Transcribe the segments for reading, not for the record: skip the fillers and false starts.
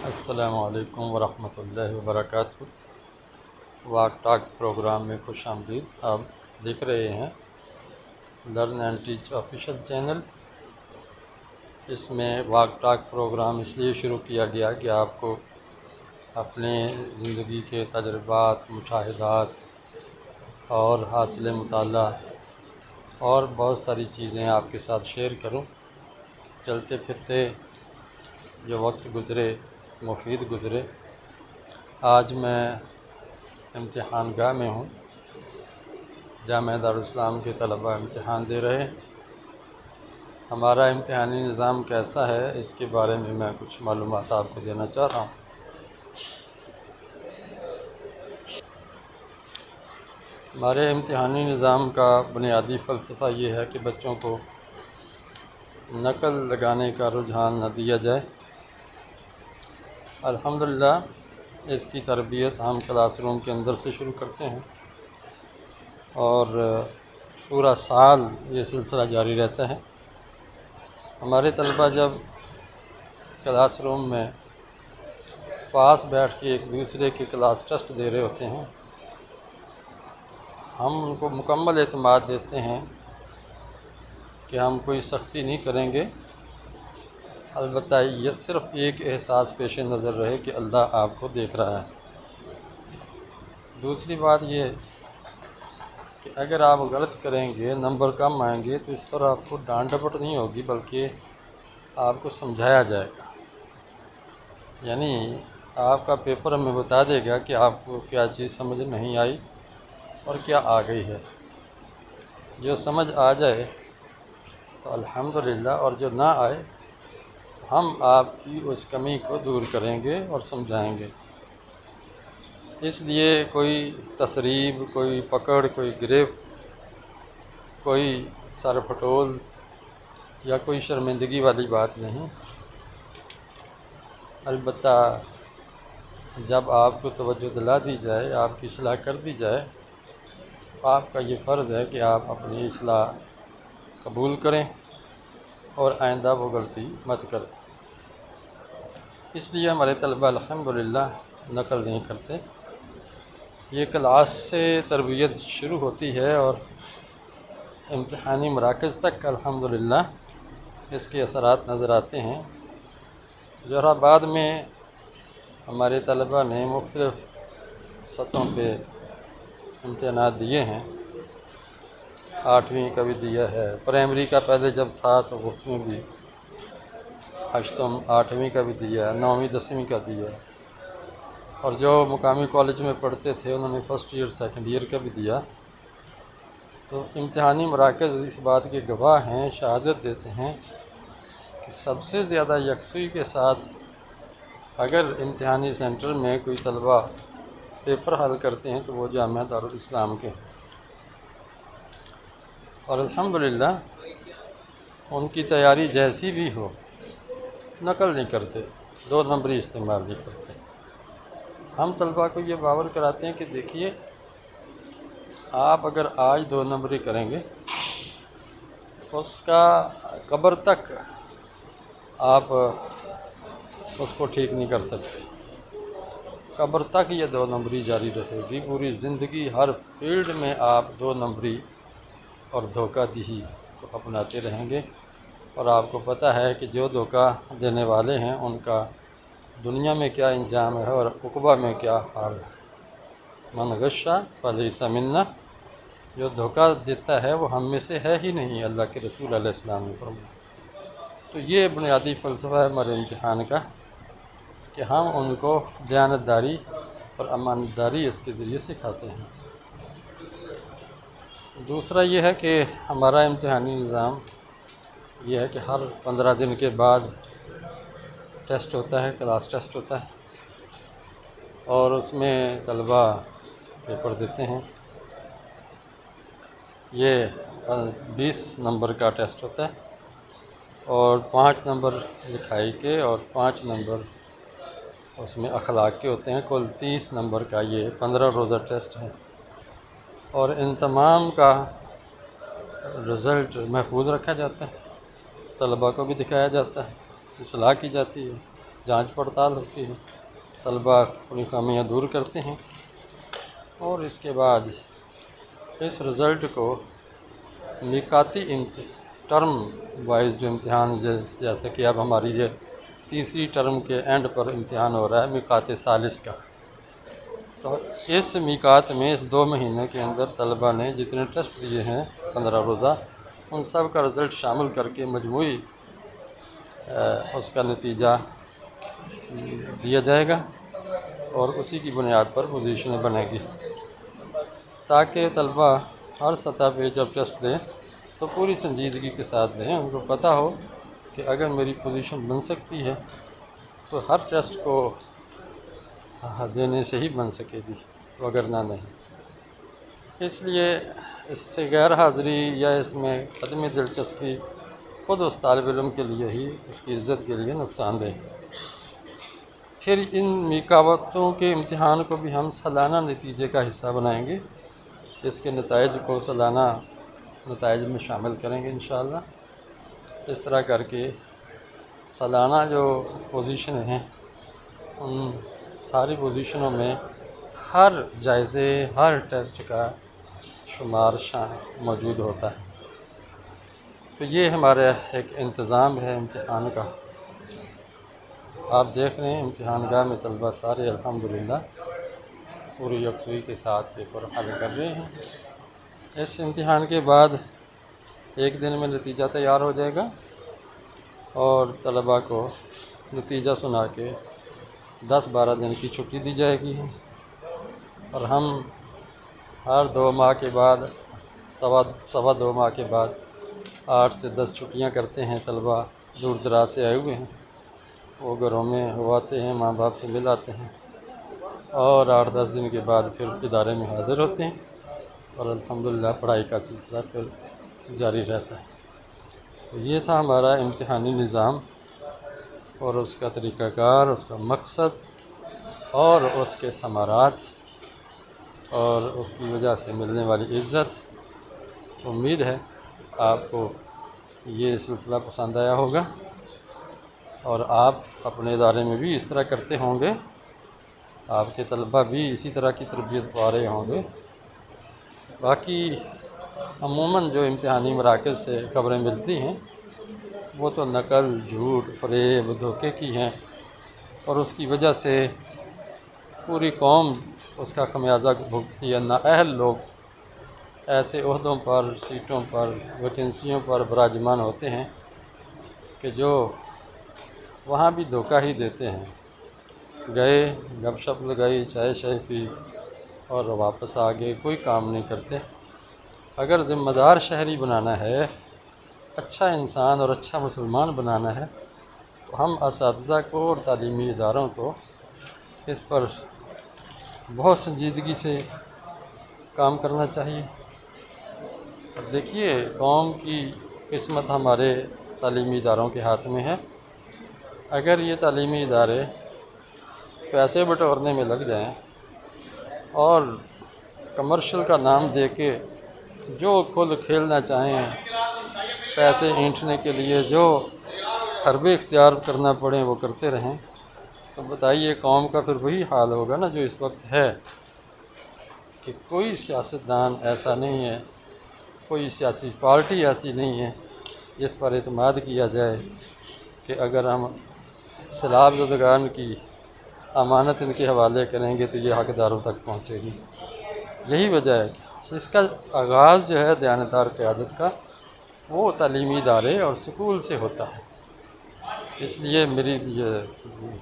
السلام علیکم ورحمۃ اللہ وبرکاتہ۔ واک ٹاک پروگرام میں خوش آمدید۔ آپ دیکھ رہے ہیں learn and teach official channel. اس میں واک ٹاک پروگرام اس لیے شروع کیا گیا کہ آپ کو اپنے زندگی کے تجربات، مشاہدات اور حاصل مطالعہ اور بہت ساری چیزیں آپ کے ساتھ شیئر کروں۔ چلتے پھرتے جو وقت گزرے مفید گزرے۔ آج میں امتحان گاہ میں ہوں۔ جامعہ دارالاسلام کے طلباء امتحان دے رہے ہیں۔ ہمارا امتحانی نظام کیسا ہے اس کے بارے میں میں کچھ معلومات آپ کو دینا چاہ رہا ہوں۔ ہمارے امتحانی نظام کا بنیادی فلسفہ یہ ہے کہ بچوں کو نقل لگانے کا رجحان نہ دیا جائے۔ الحمدللہ اس کی تربیت ہم کلاس روم کے اندر سے شروع کرتے ہیں اور پورا سال یہ سلسلہ جاری رہتا ہے۔ ہمارے طلباء جب کلاس روم میں پاس بیٹھ کے ایک دوسرے کے کلاس ٹیسٹ دے رہے ہوتے ہیں، ہم ان کو مکمل اعتماد دیتے ہیں کہ ہم کوئی سختی نہیں کریں گے، البتہ یہ صرف ایک احساس پیش نظر رہے کہ اللہ آپ کو دیکھ رہا ہے۔ دوسری بات یہ کہ اگر آپ غلط کریں گے، نمبر کم آئیں گے تو اس پر آپ کو ڈانٹ ڈپٹ نہیں ہوگی، بلکہ آپ کو سمجھایا جائے گا۔ یعنی آپ کا پیپر ہمیں بتا دے گا کہ آپ کو کیا چیز سمجھ نہیں آئی اور کیا آ گئی ہے۔ جو سمجھ آ جائے تو الحمدللہ، اور جو نہ آئے ہم آپ کی اس کمی کو دور کریں گے اور سمجھائیں گے۔ اس لیے کوئی تسریب، کوئی پکڑ، کوئی گرفت، کوئی سر پھٹول یا کوئی شرمندگی والی بات نہیں۔ البتہ جب آپ کو توجہ دلا دی جائے، آپ کی اصلاح کر دی جائے، آپ کا یہ فرض ہے کہ آپ اپنی اصلاح قبول کریں اور آئندہ وہ غلطی مت کریں۔ اس لیے ہمارے طلباء الحمدللہ نقل نہیں کرتے۔ یہ کلاس سے تربیت شروع ہوتی ہے اور امتحانی مراکز تک الحمدللہ اس کے اثرات نظر آتے ہیں۔ جوہر آباد میں ہمارے طلباء نے مختلف سطحوں پہ امتحانات دیے ہیں۔ 8ویں کا بھی دیا ہے، پرائمری کا پہلے جب تھا تو اس میں بھی 8ویں کا بھی دیا، 9ویں 10ویں کا دیا، اور جو مقامی کالج میں پڑھتے تھے انہوں نے فرسٹ ایئر سیکنڈ ایئر کا بھی دیا۔ تو امتحانی مراکز اس بات کے گواہ ہیں، شہادت دیتے ہیں کہ سب سے زیادہ یکسوئی کے ساتھ اگر امتحانی سینٹر میں کوئی طلباء پیپر حل کرتے ہیں تو وہ جامعہ دارالاسلام کے ہیں، اور الحمدللہ ان کی تیاری جیسی بھی ہو نقل نہیں کرتے، 2 نمبری استعمال نہیں کرتے۔ ہم طلباء کو یہ باور کراتے ہیں کہ دیکھیے، آپ اگر آج 2 نمبری کریں گے اس کا قبر تک آپ اس کو ٹھیک نہیں کر سکتے۔ قبر تک یہ 2 نمبری جاری رہے گی، پوری زندگی ہر فیلڈ میں آپ 2 نمبری اور دھوکہ دہی کو اپناتے رہیں گے، اور آپ کو پتہ ہے کہ جو دھوکہ دینے والے ہیں ان کا دنیا میں کیا انجام ہے اور عقبہ میں کیا حال ہے۔ من غش فلیس منا، جو دھوکہ دیتا ہے وہ ہم میں سے ہے ہی نہیں، اللہ کے رسول علیہ السلام نے فرمایا۔ تو یہ بنیادی فلسفہ ہے ہمارے امتحان کا کہ ہم ان کو دیانتداری اور امانت داری اس کے ذریعے سکھاتے ہیں۔ دوسرا یہ ہے کہ ہمارا امتحانی نظام یہ ہے کہ ہر 15 دن کے بعد ٹیسٹ ہوتا ہے، کلاس ٹیسٹ ہوتا ہے، اور اس میں طلباء پیپر دیتے ہیں۔ یہ 20 نمبر کا ٹیسٹ ہوتا ہے اور 5 نمبر لکھائی کے اور 5 نمبر اس میں اخلاق کے ہوتے ہیں۔ کل 30 نمبر کا یہ 15 روزہ ٹیسٹ ہے، اور ان تمام کا رزلٹ محفوظ رکھا جاتا ہے، طلباء کو بھی دکھایا جاتا ہے، اصلاح کی جاتی ہے، جانچ پڑتال ہوتی ہے، طلباء اپنی خامیاں دور کرتے ہیں، اور اس کے بعد اس رزلٹ کو میقاتی ٹرم وائز جو امتحان جیسے کہ اب ہماری یہ تیسری ٹرم کے اینڈ پر امتحان ہو رہا ہے میقات ثالث کا، تو اس میقات میں اس 2 مہینے کے اندر طلباء نے جتنے ٹیسٹ دیے ہیں 15 روزہ، ان سب کا رزلٹ شامل کر کے مجموعی اس کا نتیجہ دیا جائے گا، اور اسی کی بنیاد پر پوزیشنیں بنے گی، تاکہ طلباء ہر سطح پہ جب ٹیسٹ دیں تو پوری سنجیدگی کے ساتھ دیں، ان کو پتہ ہو کہ اگر میری پوزیشن بن سکتی ہے تو ہر ٹیسٹ کو دینے سے ہی بن سکے گی، وگرنہ نہیں۔ اس لیے اس سے غیر حاضری یا اس میں عدم دلچسپی خود اس طالب علم کے لیے ہی، اس کی عزت کے لیے نقصان دہ۔ پھر ان میقاتوں کے امتحان کو بھی ہم سالانہ نتیجے کا حصہ بنائیں گے، اس کے نتائج کو سالانہ نتائج میں شامل کریں گے انشاءاللہ۔ اس طرح کر کے سالانہ جو پوزیشن ہیں ان ساری پوزیشنوں میں ہر جائزے، ہر ٹیسٹ کا شمار موجود ہوتا ہے۔ تو یہ ہمارا ایک انتظام ہے امتحان کا۔ آپ دیکھ رہے ہیں امتحان گاہ میں طلباء سارے الحمدللہ پوری یکسوئی کے ساتھ پیپر حل کر رہے ہیں۔ اس امتحان کے بعد 1 دن میں نتیجہ تیار ہو جائے گا، اور طلباء کو نتیجہ سنا کے 10-12 دن کی چھٹی دی جائے گی، اور ہم ہر 2 ماہ کے بعد، سوا 2 ماہ کے بعد 8 سے 10 چھٹیاں کرتے ہیں۔ طلباء دور دراز سے آئے ہوئے ہیں، وہ گھروں میں آتے ہیں، ماں باپ سے مل آتے ہیں، اور 8-10 دن کے بعد پھر ادارے میں حاضر ہوتے ہیں، اور الحمدللہ پڑھائی کا سلسلہ پھر جاری رہتا ہے۔ تو یہ تھا ہمارا امتحانی نظام، اور اس کا طریقہ کار، اس کا مقصد، اور اس کے ثمرات، اور اس کی وجہ سے ملنے والی عزت۔ امید ہے آپ کو یہ سلسلہ پسند آیا ہوگا، اور آپ اپنے ادارے میں بھی اس طرح کرتے ہوں گے، آپ کے طلباء بھی اسی طرح کی تربیت پا رہے ہوں گے۔ باقی عموماً جو امتحانی مراکز سے خبریں ملتی ہیں وہ تو نقل، جھوٹ، فریب، دھوکے کی ہیں، اور اس کی وجہ سے پوری قوم اس کا خمیازہ بھگتتی ہے۔ نااہل لوگ ایسے عہدوں پر، سیٹوں پر، ویکنسیوں پر براجمان ہوتے ہیں کہ جو وہاں بھی دھوکہ ہی دیتے ہیں، گئے، گپ شپ لگائی، چائے شائے پی، اور واپس آ گئے، کوئی کام نہیں کرتے۔ اگر ذمہ دار شہری بنانا ہے، اچھا انسان اور اچھا مسلمان بنانا ہے، تو ہم اساتذہ کو اور تعلیمی اداروں کو اس پر بہت سنجیدگی سے کام کرنا چاہیے۔ اور دیکھیے، قوم کی قسمت ہمارے تعلیمی اداروں کے ہاتھ میں ہے۔ اگر یہ تعلیمی ادارے پیسے بٹورنے میں لگ جائیں اور کمرشل کا نام دے کے جو کھل کھیلنا چاہیں، پیسے اینٹھنے کے لیے جو حربے اختیار کرنا پڑیں وہ کرتے رہیں، تو بتائیے قوم کا پھر وہی حال ہوگا نا جو اس وقت ہے، کہ کوئی سیاستدان ایسا نہیں ہے، کوئی سیاسی پارٹی ایسی نہیں ہے جس پر اعتماد کیا جائے کہ اگر ہم سیلاب زدگان کی امانت ان کے حوالے کریں گے تو یہ حقداروں تک پہنچے گی۔ یہی وجہ ہے کہ اس کا آغاز جو ہے دیانتدار قیادت کا، وہ تعلیمی ادارے اور سکول سے ہوتا ہے۔ اس لیے میری یہ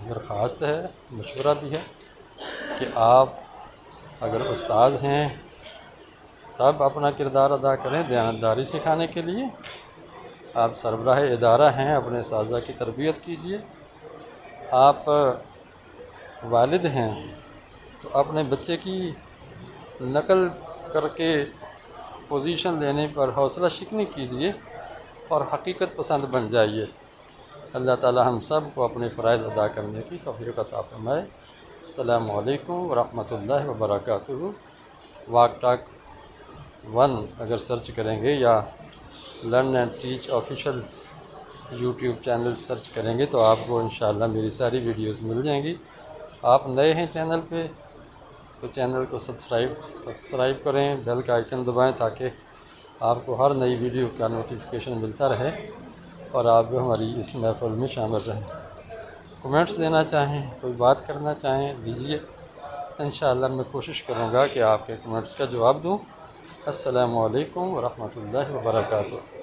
درخواست ہے، مشورہ بھی ہے کہ آپ اگر استاذ ہیں تب اپنا کردار ادا کریں دیانتداری سکھانے کے لیے، آپ سربراہ ادارہ ہیں، اپنے اساتذہ کی تربیت کیجیے، آپ والد ہیں تو اپنے بچے کی نقل کر کے پوزیشن لینے پر حوصلہ شکنی کیجیے اور حقیقت پسند بن جائیے۔ اللہ تعالی ہم سب کو اپنے فرائض ادا کرنے کی توفیق عطا فرمائے۔ السلام علیکم ورحمۃ اللہ وبرکاتہ۔ واک ٹاک 1 اگر سرچ کریں گے یا learn and teach official YouTube channel search کریں گے تو آپ کو انشاءاللہ میری ساری ویڈیوز مل جائیں گی۔ آپ نئے ہیں چینل پہ تو چینل کو سبسکرائب کریں، بیل کا آئیکن دبائیں تاکہ آپ کو ہر نئی ویڈیو کا نوٹیفیکیشن ملتا رہے اور آپ بھی ہماری اس محفل میں شامل رہیں۔ کمنٹس دینا چاہیں، کوئی بات کرنا چاہیں دیجیے، انشاءاللہ میں کوشش کروں گا کہ آپ کے کمنٹس کا جواب دوں۔ السلام علیکم ورحمۃ اللہ وبرکاتہ۔